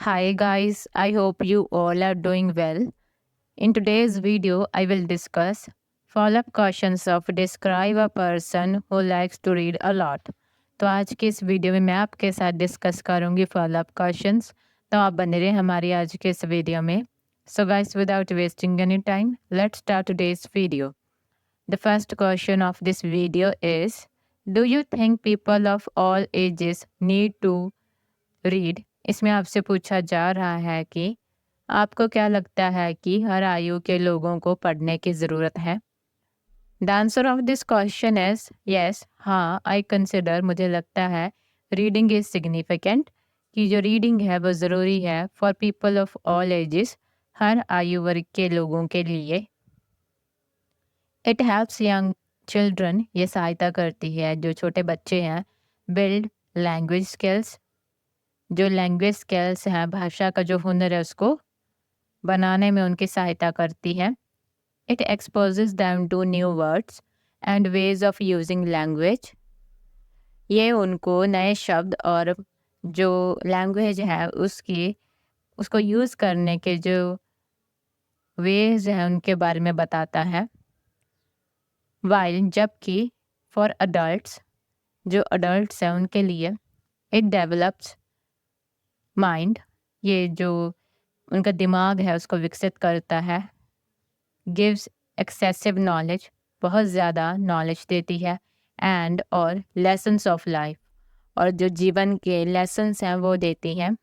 Hi guys, I hope you all are doing well. In today's video, I will discuss follow-up questions of describe a person who likes to read a lot. तो आज के इस video में मैं आपके साथ discuss करूंगी follow up questions. तो आप बने रहे हमारी आज के इस वीडियो में। So guys, without wasting any time, let's start today's video. The first question of this video is, do you think people of all ages need to read? इसमें आपसे पूछा जा रहा है कि आपको क्या लगता है कि हर आयु के लोगों को पढ़ने की ज़रूरत है? The answer of this question is yes. हाँ, आई कंसिडर, मुझे लगता है रीडिंग इज सिग्निफिकेंट, कि जो रीडिंग है वो ज़रूरी है for people of all ages, हर आयु वर्ग के लोगों के लिए। इट हेल्प्स यंग चिल्ड्रन, ये सहायता करती है जो छोटे बच्चे हैं, बिल्ड लैंग्वेज स्किल्स, जो लैंग्वेज स्किल्स हैं, भाषा का जो हुनर है उसको बनाने में उनकी सहायता करती है। It exposes them to new words and ways of using language, ये उनको नए शब्द और जो लैंग्वेज है उसको यूज़ करने के जो वेज हैं उनके बारे में बताता है। वाइल जबकि फॉर अडल्ट्स, जो अडल्ट्स हैं उनके लिए, इट डेवलप्स माइंड, ये जो उनका दिमाग है उसको विकसित करता है। गिव्स एक्सेसिव नॉलेज, बहुत ज़्यादा नॉलेज देती है। एंड और लेसन्स ऑफ लाइफ, और जो जीवन के लेसन्स हैं वो देती हैं।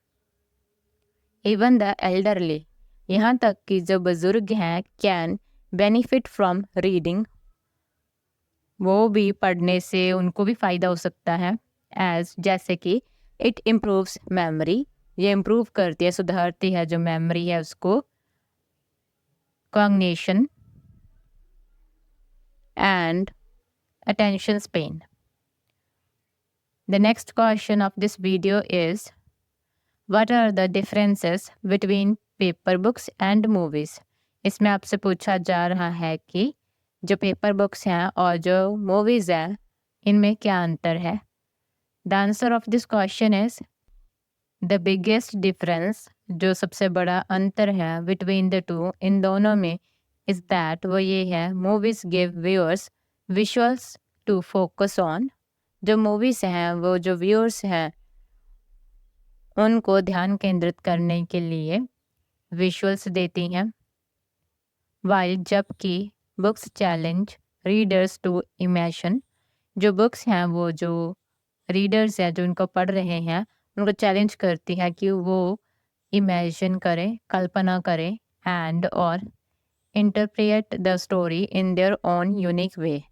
इवन द एल्डरली, यहाँ तक कि जो बुज़ुर्ग हैं, कैन बेनिफिट फ्रॉम रीडिंग, वो भी पढ़ने से उनको भी फ़ायदा हो सकता है। एज जैसे कि इट इम्प्रूव्स मेमोरी, ये इम्प्रूव करती है, सुधारती है जो मेमोरी है उसको। Cognition and attention span. The next question of this video is, what are the differences between paper books and movies? इसमें आपसे पूछा जा रहा है कि जो पेपर बुक्स हैं और जो मूवीज़ हैं इनमें क्या अंतर है? The answer of this question is, the biggest difference, जो सबसे बड़ा अंतर है between the two, इन दोनों में, is that वो ये है, movies give viewers visuals to focus on, जो मूवीज़ हैं वो जो व्यूअर्स हैं उनको ध्यान केंद्रित करने के लिए विजुअल्स देती हैं। वाइल जबकि books challenge readers to imagine, जो बुक्स हैं वो जो रीडर्स हैं जो इनको पढ़ रहे हैं उनको चैलेंज करती है कि वो इमेजिन करें, कल्पना करें, एंड और interpret the story in their own unique way,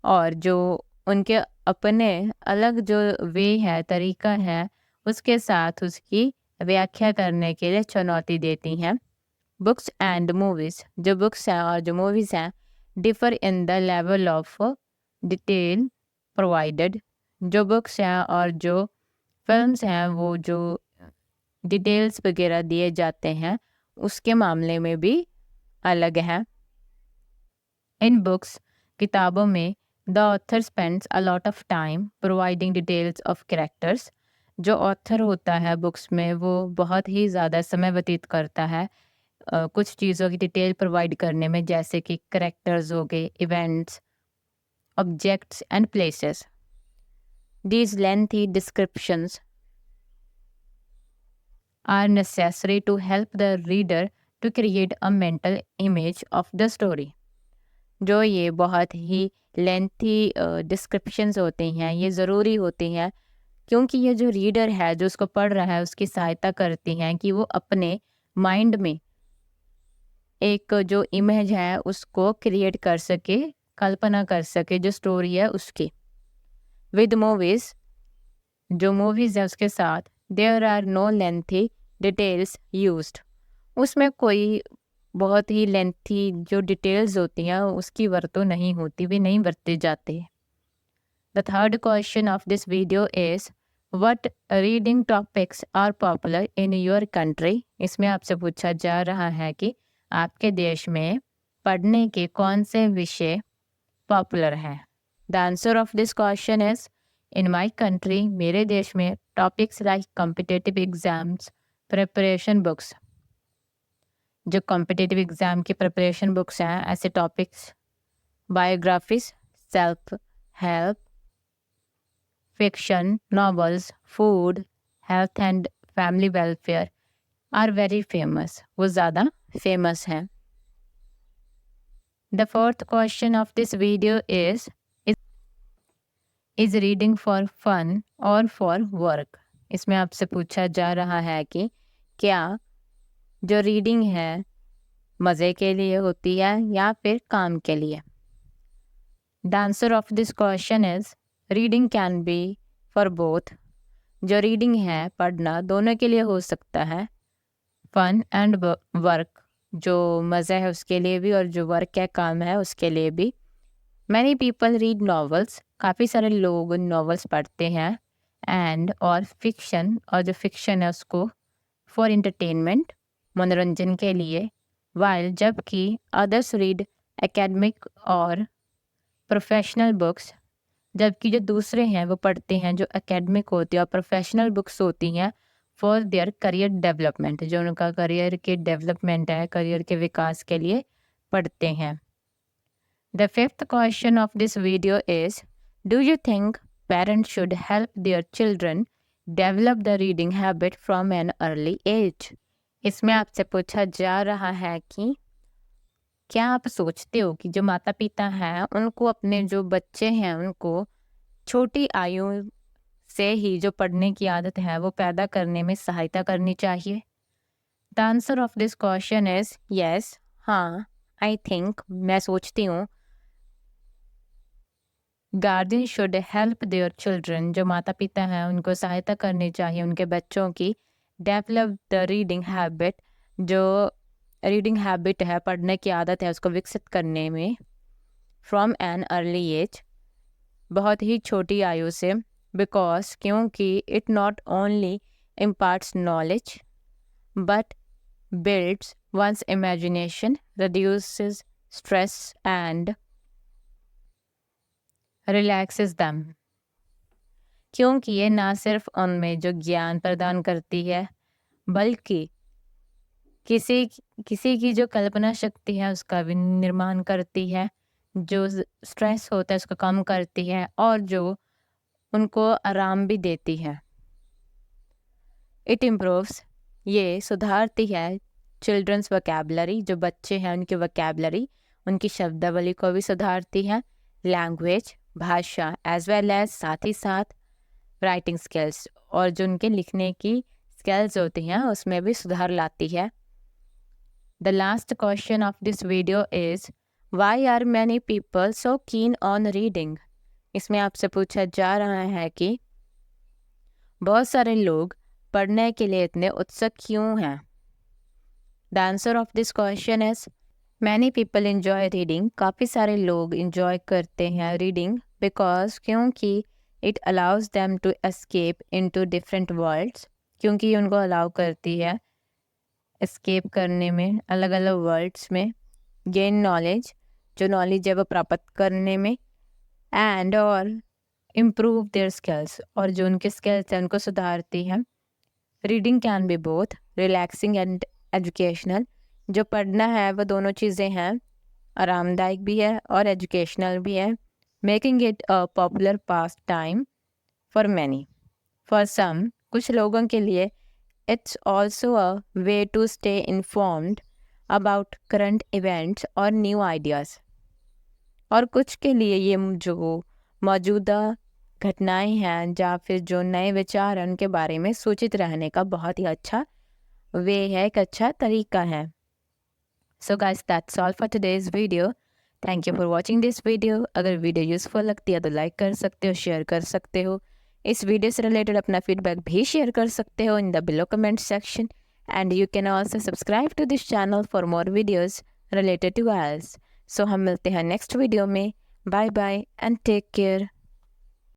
और जो उनके अपने अलग जो वे है, तरीका है, उसके साथ उसकी व्याख्या करने के लिए चुनौती देती हैं। बुक्स एंड मूवीज़, जो बुक्स हैं और जो मूवीज़ हैं, differ in the level of detail provided, जो बुक्स हैं और जो फिल्म्स हैं वो जो डिटेल्स वगैरह दिए जाते हैं उसके मामले में भी अलग हैं। इन बुक्स, किताबों में, the author spends a lot of time providing details of characters, जो ऑथर होता है बुक्स में वो बहुत ही ज़्यादा समय व्यतीत करता है कुछ चीज़ों की डिटेल प्रोवाइड करने में, जैसे कि कैरेक्टर्स हो गए, events, objects and places. These lengthy descriptions are necessary to help the reader to create a mental image of the story, जो ये बहुत ही लेंथी डिस्क्रिप्शंस होती हैं ये ज़रूरी होती हैं क्योंकि ये जो रीडर है जो उसको पढ़ रहा है उसकी सहायता करती हैं कि वो अपने माइंड में एक जो इमेज है उसको क्रिएट कर सके, कल्पना कर सके जो स्टोरी है उसकी। विद मूवीज़, जो मूवीज़ है उसके साथ, there are no lengthy details used, उसमें कोई बहुत ही लेंथी जो डिटेल्स होती हैं उसकी वरतों नहीं होती, वे नहीं बरते जाते। The third question of this video is, what reading topics are popular in your country? इसमें आपसे पूछा जा रहा है कि आपके देश में पढ़ने के कौन से विषय पॉपुलर हैं। The answer of this question is, in my country, मेरे देश में, topics like competitive exams, preparation books, जो कॉम्पिटिटिव एग्ज़ाम की प्रिपरेशन बुक्स हैं, ऐसे topics biographies, self help, fiction, novels, food, health and family welfare are very famous. वो ज़्यादा famous हैं. The fourth question of this video is reading for fun or for work? इसमें आपसे पूछा जा रहा है कि क्या जो रीडिंग है मज़े के लिए होती है या फिर काम के लिए? The answer of this question is reading can be for both. जो रीडिंग है पढ़ना दोनों के लिए हो सकता है. फन एंड वर्क, जो मज़ा है उसके लिए भी और जो वर्क है काम है उसके लिए भी. मैनी पीपल रीड नॉवेल्स, काफ़ी सारे लोग नॉवेल्स पढ़ते हैं. एंड और फिक्शन, और जो फिक्शन है उसको फॉर इंटरटेनमेंट, मनोरंजन के लिए. वाइल जबकि अदर्स रीड एकेडमिक और प्रोफेशनल बुक्स, जबकि जो दूसरे हैं वो पढ़ते हैं जो एकेडमिक होती है और प्रोफेशनल बुक्स होती हैं फॉर देयर करियर डेवलपमेंट, जो उनका करियर के डेवलपमेंट है, करियर के विकास के लिए पढ़ते हैं. The fifth question of this video is do you think parents should help their children develop the reading habit from an early age? इसमें आपसे पूछा जा रहा है कि क्या आप सोचते हो कि जो माता पिता हैं उनको अपने जो बच्चे हैं उनको छोटी आयु से ही जो पढ़ने की आदत है वो पैदा करने में सहायता करनी चाहिए? The answer of this question is yes. हाँ, आई थिंक, मैं सोचती हूँ. Guardian should help their children, जो माता पिता हैं उनको सहायता करनी चाहिए उनके बच्चों की डेवलप द रीडिंग हैबिट, जो रीडिंग हैबिट है, पढ़ने की आदत है, उसको विकसित करने में फ्रॉम एन अर्ली एज, बहुत ही छोटी आयु से. बिकॉज, क्योंकि it not only imparts knowledge but builds one's imagination, reduces stress and relaxes them. क्योंकि ये ना सिर्फ उनमें जो ज्ञान प्रदान करती है बल्कि किसी की जो कल्पना शक्ति है उसका भी निर्माण करती है, जो स्ट्रेस होता है उसको कम करती है और जो उनको आराम भी देती है. इट इम्प्रूव्स, ये सुधारती है चिल्ड्रंस वोकैबुलरी, जो बच्चे हैं उनकी वोकैबुलरी, उनकी शब्दावली को भी सुधारती है. लैंग्वेज, भाषा, एज वेल एज साथ ही साथ राइटिंग स्किल्स, और जो उनके लिखने की स्किल्स होती हैं उसमें भी सुधार लाती है. The last question of this video is why are many people so keen on reading? इसमें आपसे पूछा जा रहा है कि बहुत सारे लोग पढ़ने के लिए इतने उत्सुक क्यों हैं? The answer of this question is many people enjoy reading. काफ़ी सारे लोग enjoy करते हैं reading because क्योंकि it allows them to escape into different worlds, क्योंकि उनको allow करती है एस्केप करने में अलग अलग वर्ड्स में. गेन नॉलेज, जो नॉलेज है वो प्राप्त करने में. एंड और इम्प्रूव देयर स्किल्स, और जो उनके स्किल्स हैं उनको सुधारती है. Reading can be both relaxing and educational, जो पढ़ना है वो दोनों चीज़ें हैं, आरामदायक भी है और एजुकेशनल भी है. Making it a popular pastime for many. For some, कुछ लोगों के लिए it's also a way to stay informed about current events और new ideas. और कुछ के लिए ये जो मौजूदा घटनाएं हैं या फिर जो नए विचार हैं उनके बारे में सूचित रहने का बहुत ही अच्छा वे है, एक अच्छा तरीका है. So guys, that's all for today's video. Thank you for watching this video. अगर वीडियो यूज़फुल लगती है तो लाइक कर सकते हो, शेयर कर सकते हो. इस वीडियो से रिलेटेड अपना फीडबैक भी शेयर कर सकते हो in the below comment section. And you can also subscribe to this channel for more videos related to oils. So हम मिलते हैं नेक्स्ट वीडियो में. Bye bye and take care.